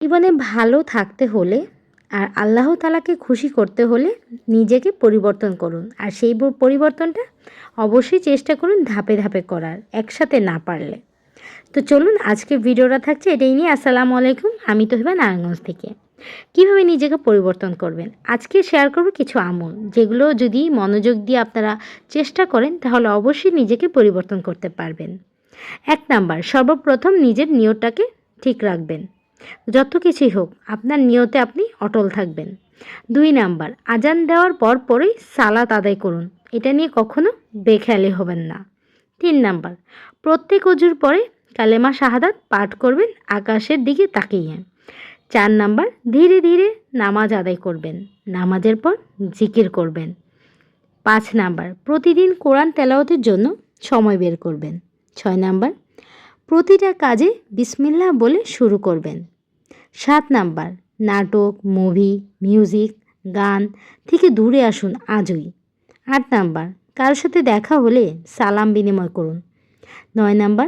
জীবনে ভালো থাকতে হলে আর আল্লাহ তাআলাকে খুশি করতে হলে নিজেকে পরিবর্তন করুন। আর সেই পরিবর্তনটা অবশ্যই চেষ্টা করুন ধাপে ধাপে করার, একসাথে না পারলে। তো চলুন আজকে ভিডিওটা থাকছে এটাই নিয়ে। আসসালামু আলাইকুম, আমি তহিবা নারায়ণগঞ্জ থেকে। কীভাবে নিজেকে পরিবর্তন করবেন আজকে শেয়ার করব কিছু আমল, যেগুলো যদি মনোযোগ দিয়ে আপনারা চেষ্টা করেন তাহলে অবশ্যই নিজেকে পরিবর্তন করতে পারবেন। 1 নাম্বার, সর্বপ্রথম নিজের নিয়তটাকে ঠিক রাখবেন। যত কিছুই হোক আপনার নিয়তে আপনি অটল থাকবেন। 2 নাম্বার, আজান দেওয়ার পরই সালাত আদায় করুন। এটা নিয়ে কখনো বেখেয়ালি হবেন না। 3 নাম্বার, প্রত্যেক ওযুর পরে কালেমা শাহাদাত পাঠ করবেন আকাশের দিকে তাকিয়ে। 4 নাম্বার, ধীরে ধীরে নামাজ আদায় করবেন। নামাজের পর জিকির করবেন। 5 নাম্বার, প্রতিদিন কোরআন তেলাওয়াতের জন্য সময় বের করবেন। 6 নাম্বার, প্রতিটা কাজে বিসমিল্লাহ বলে শুরু করবেন। 7 নাম্বার, নাটক, মুভি, মিউজিক, গান থেকে দূরে আসুন আজই। 8 নাম্বার, কারোর সাথে দেখা হলে সালাম বিনিময় করুন। 9 নাম্বার,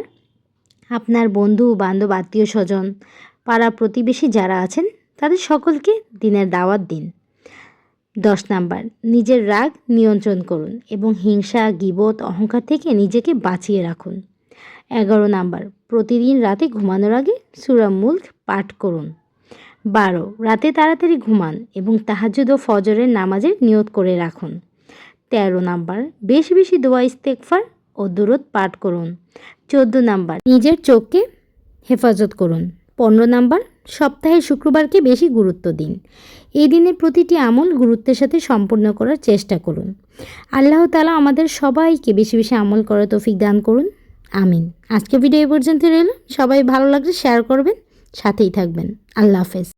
আপনার বন্ধু বান্ধব আত্মীয় স্বজন পাড়া প্রতিবেশী যারা আছেন তাদের সকলকে দিনের দাওয়াত দিন। 10 নাম্বার, নিজের রাগ নিয়ন্ত্রণ করুন এবং হিংসা, গীবত, অহংকার থেকে নিজেকে বাঁচিয়ে রাখুন। 11 নাম্বার, প্রতিদিন রাতে ঘুমানোর আগে সূরা মুলক পাঠ করুন। 12, রাতে তাড়াতাড়ি ঘুমান এবং তাহাজ্জুদ ও ফজরের নামাজের নিয়ত করে রাখুন। 13 নাম্বার, বেশি বেশি দোয়া ইস্তেগফার ও দুরূদ পাঠ করুন। 14 নাম্বার, নিজের চোখকে হেফাজত করুন। 15 নাম্বার, সপ্তাহে শুক্রবারকে বেশি গুরুত্ব দিন। এই দিনের প্রতিটি আমল গুরুত্বের সাথে সম্পূর্ণ করার চেষ্টা করুন। আল্লাহ তাআলা আমাদের সবাইকে বেশি বেশি আমল করার তৌফিক দান করুন, আমিন। আজকে ভিডিও এই পর্যন্ত রইল। সবাই ভালো লাগলে শেয়ার করবেন, সাথেই থাকবেন। আল্লাহ হাফেজ।